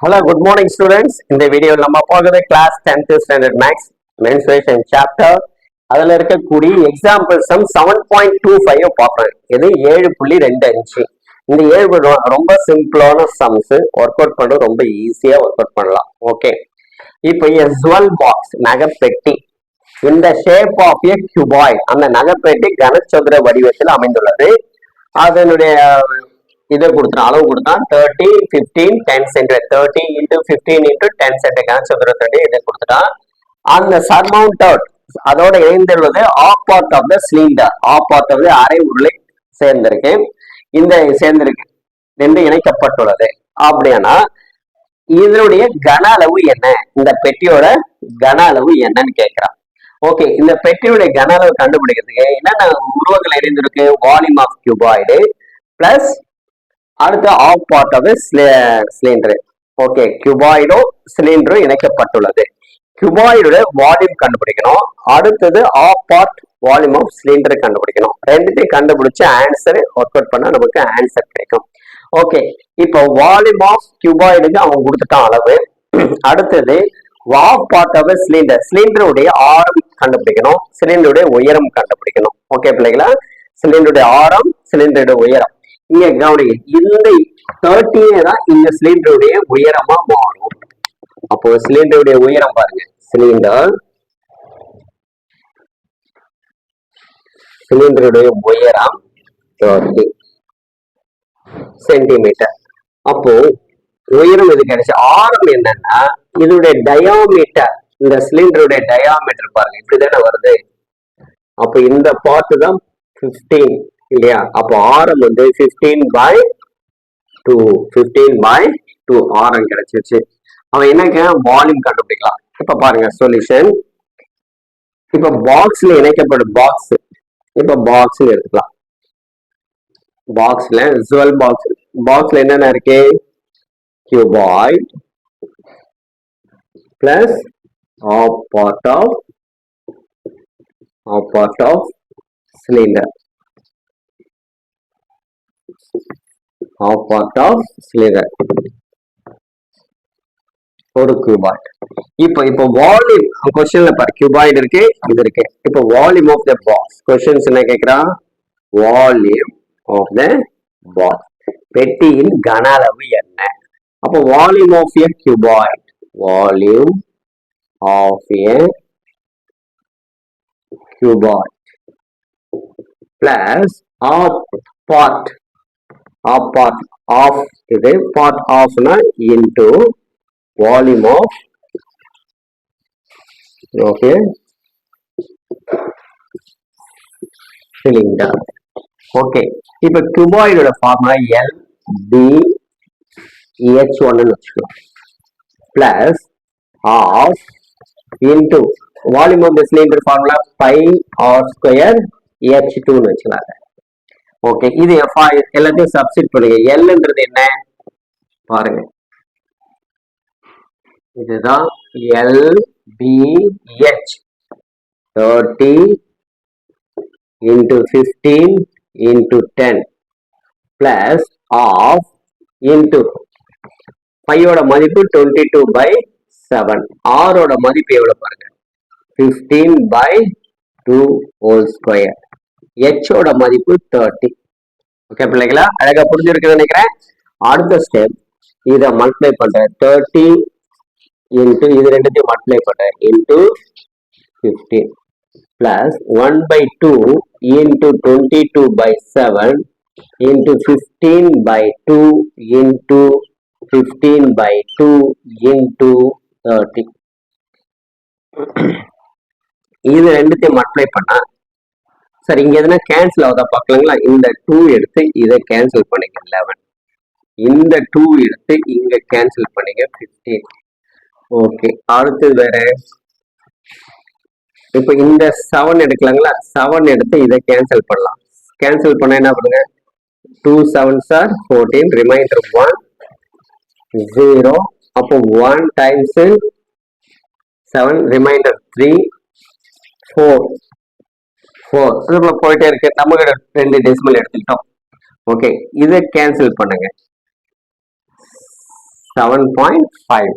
Hello, good morning students. இந்த video நம்ம பார்க்குறது class 10th standard maths mensuration chapter. அதில் இருக்கக்கூடிய எக்ஸாம்பிள் சம் 7.25 பார்க்குறேன். இது 7.25. இந்த 7 ரொம்ப சிம்பிளான சம்ஸ், ஒர்க் அவுட் பண்ணுறது ரொம்ப ஈஸியாக ஒர்க் அவுட் பண்ணலாம். ஓகே, இப்போ ஜுவல் பாக்ஸ் நகைப்பெட்டி இந்த ஷேப் ஆஃப் ஏ கியூபாய்ட், அந்த நகைப்பெட்டி கனச்சதுர வடிவத்தில் அமைந்துள்ளது. அதனுடைய இதை கொடுத்துருவோம், அளவு கொடுத்தான் 30, 15, 10 சென்டிமீட்டர், 30 into 15 into 10 சென்டிமீட்டர் கனசதுரத்துடைய இதை கொடுத்துட்டான். அந்த சர்மவுண்டட் அதோட இணைந்துள்ளது half part of the cylinder, half part of the அரை உருளை சேர்ந்திருக்கு. இந்த சேர்ந்திருக்கு ரெண்டு இணைக்கப்பட்டுள்ளது. அப்படின்னா இதனுடைய கன அளவு என்ன, இந்த பெட்டியோட கன அளவு என்னன்னு கேட்கிறான். ஓகே, இந்த பெட்டியுடைய கன அளவு கண்டுபிடிக்கிறதுக்கு என்னென்ன உருவங்கள் இணைந்திருக்கு? வால்யூம் ஆஃப் கியூபாய்டு பிளஸ் அடுத்து half part of cylinder. Okay, கியூபாய்டும் சிலிண்டரும் இணைக்கப்பட்டுள்ளது. கியூபாய்டோட வால்யூம் கண்டுபிடிக்கணும், அடுத்தது half part volume of cylinder கண்டுபிடிக்கணும். ரெண்டுத்தையும் கண்டுபிடிச்சு ஆன்சர் ஒர்க் அவுட் பண்ணா நமக்கு ஆன்சர் கிடைக்கும். ஓகே, இப்போ வால்யூம் ஆஃப் கியூபாய்டுக்கு அவங்க கொடுத்துட்டான் அளவு. அடுத்தது ஆஃப் பார்ட் ஆஃப் சிலிண்டர், சிலிண்டருடைய ஆரம் கண்டுபிடிக்கணும், சிலிண்டருடைய உயரம் கண்டுபிடிக்கணும். ஓகே பிள்ளைங்களா, சிலிண்டருடைய ஆரம், சிலிண்டருடைய உயரம். இங்க கவனிங்க, இந்த 30 தான் இந்த சிலிண்டருடைய உயரமா மாறும். அப்போ சிலிண்டருடைய உயரம் பாருங்க, சிலிண்டருடைய உயரம் 30 சென்டிமீட்டர். அப்போ உயரம் இது கிடைச்சு. ஆரம் என்னன்னா இதனுடைய டயாமீட்டர், இந்த சிலிண்டருடைய டயாமீட்டர் பாருங்க இப்படிதானே வருது. அப்போ இந்த பார்ட் தான் 15 இல்லையா? அப்போ ஆரம் வந்து 15/2 ஆரம் கிடைச்சிருச்சு. அவன் என்ன வால்யூம் கண்டுபிடிக்கலாம். இப்ப பாருங்க சொல்யூஷன். இப்ப பாக்ஸ்ல இணைக்கப்படும் பாக்ஸ், இப்ப பாக்ஸ் எடுத்துக்கலாம். பாக்ஸ்ல ஜுவல் பாக்ஸ், பாக்ஸ்ல என்னென்ன இருக்கு? Cuboid plus half part of cylinder, half part of cylinder, ஒரு கியூபாய்ட். இப்போ வால்யூம் क्वेश्चनல பாரு, கியூபாய்ட் இருக்கு, இது இருக்கு. இப்போ volume of the box questions என்ன கேக்குறான்? வால்யூம் ஆஃப் தி பாக்ஸ், பெட்டியின் கன அளவு என்ன? அப்போ volume of a cuboid, volume of a cuboid plus half part of இது பார்ட் ஆஃப்னா into volume of okay cylinder. Okay, இப்ப கியூபாய்டோட ஃபார்முலா LBH1 வச்சுக்கலாம் plus half into volume of the cylinder formula πr² H2 வச்சுக்கலாம். Okay, இது எல்லாத்தையும் substitute பண்ணுங்க. எல்ன்றது என்ன பாருங்க, இதுதான் LBH 30 into 15 into 10 plus of into பையோட மதிப்பு 22/7, ஆரோட மதிப்பு எவ்வளவு பாருங்க 15/2 whole square, H-ஓட மதிப்பு 30. ஓகே பிள்ளைங்களா, அழகா புரிஞ்சிருக்குன்னு நினைக்கிறேன். அடுத்த ஸ்டெப் இதை மல்டிப்ளை பண்றேன், 30 இன்டு இது ரெண்டுத்தையும் மல்டிப்ளை பண்றேன் into 15 plus 1/2 into 22/7 into 15/2 into 15/2 into 30. இது ரெண்டுத்தையும் மல்டிப்ளை பண்ணா சரி, இங்க எதுனா கேன்சல் ஆகுதா பார்க்கலாங்களா? இந்த 2 எடுத்து இதை கேன்சல் பண்ணிங்க 11, இந்த 2 எடுத்து இங்க கேன்சல் பண்ணிங்க 15. ஓகே, அடுத்து வேற இப்ப இந்த 7 எடுக்கலாங்களா? 7 எடுத்து இதை கேன்சல் பண்ணலாம். கேன்சல் பண்ண என்ன பண்ணுங்க, 2 7s are 14, ரிமைண்டர் 1 0. அப்போ 1 டைம்ஸ் 7 ரிமைண்டர் 3 4 போயிட்டே இருக்கு. நமக்கு 2 டெசிமல் எடுத்துக்கிட்டோம். ஓகே, இதை கேன்சல் பண்ணுங்க. 7.5.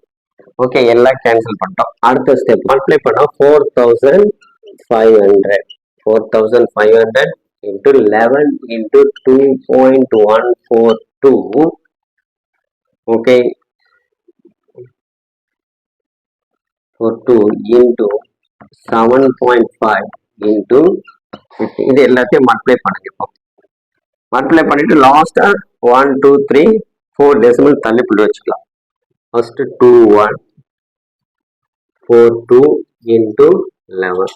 ஓகே, எல்லாம் கேன்சல் பண்ணிட்டோம். அடுத்த ஸ்டெப் மல்டிப்ளை பண்ணா 4500. 4500 into 11 into 2.142. Okay, 42 into 7.5 into 50. இது எல்லாத்தையும் மல்டிப்ளை பண்ணுங்க. இப்போ மல்டிப்ளை பண்ணிட்டு லாஸ்டா 1 2 3 4 டெசிமல் தள்ளி புள்ளி வச்சுக்கலாம். ஃபர்ஸ்ட் 2142 into 11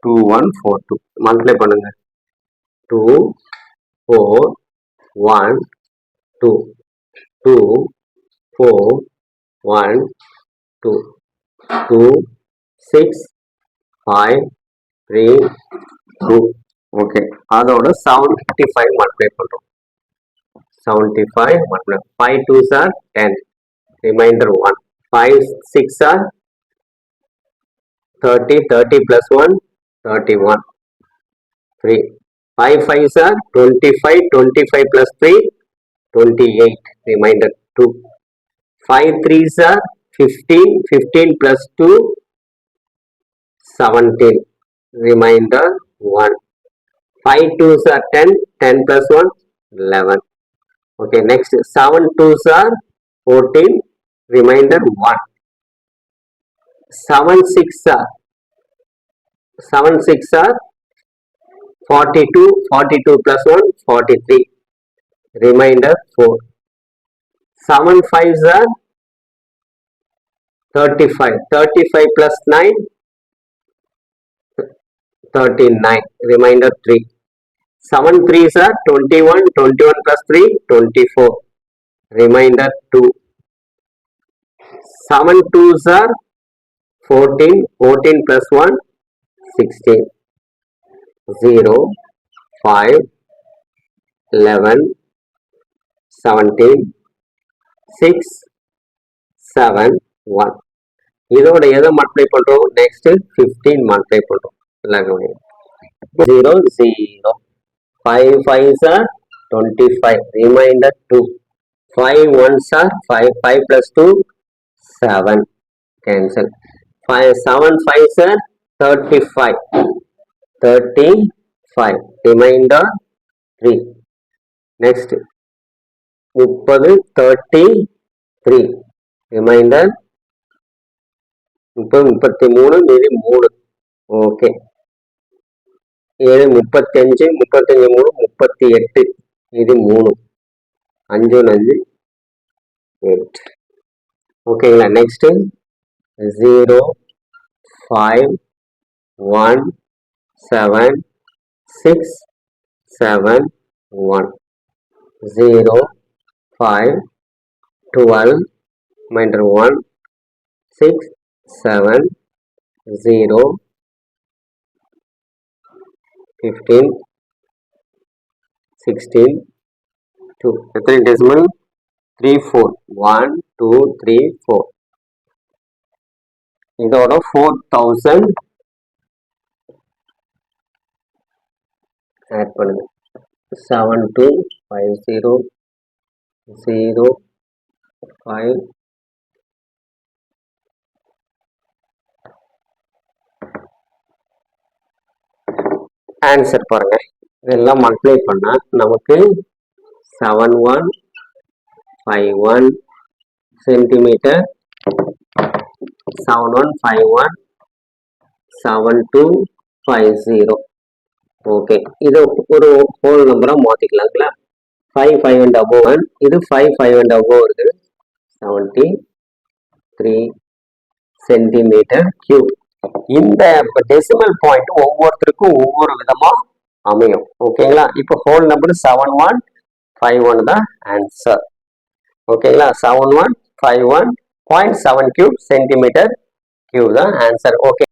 2142 மல்டிப்ளை பண்ணுங்க. 2 4 1 2 2 4 1 2 2 6 5 3 2. ஓகே, அதோட 75 மல்டிப்ளை பண்றோம். 75 multiply 5 2s are 10, reminder 1. 5 6 are 30, 30 plus 1 31, 3. 5 5s are 25, 25 plus 3 28, remainder 2. 5 3s are 15, 15 plus 2 17, remainder 1. 5 2s are 10, 10 plus 1 11. Okay, next 7 2s are 14, remainder 1. 7 6 are 42, 42 plus 1 43, remainder 4. 7 5s are 35, 35 plus 9 39, remainder 3. 7 3s are 21, 21 plus 3 24, remainder 2. 7 2s are 14, 14 plus 1 16, 0 5 11 17 6 7 1. இதோட எதை multiply பண்றோம்? Next 15 multiply பண்றோம். 0 0 5 5s are 25, remainder 2. 5 1s are 5, 5 plus 2 7, cancel. 5 7 5s are 35, 35, remainder 3. Next 30 33, remainder 30 33 மீதி 3. Okay, 7 35 35 3 38 இது 3 5 5 8. ஓகேங்களா? Next 0 5 1 7 6 7 1 0 5 12 remainder 1 6 7 0 15 16 2. எத்தனை decimal? 3 4 1 2 3 4. இதோட 4000 add பண்ணுங்க. 7250 0 5 ஆன்சர் பாருங்க. இதெல்லாம் மல்டிப்ளை பண்ணா நமக்கு 7151 சென்டிமீட்டர், 7151 7250. ஓகே, இது ஒரு ஹோல் நம்பரா மாத்திக்கலாங்களா? 5 5 and above 1, இது 5 5 and above இருக்குது. 73 சென்டிமீட்டர் கியூப். இந்த டெசிமல் பாயிண்ட் ஒவ்வொருத்தருக்கும் ஒவ்வொரு விதமா அமையும். ஓகேங்களா? இப்போ ஹோல் நம்பர் 7151 தான் ஆன்சர். ஓகேங்களா? 7151.73 சென்டிமீட்டர் கியூப் தான் ஆன்சர். ஓகே.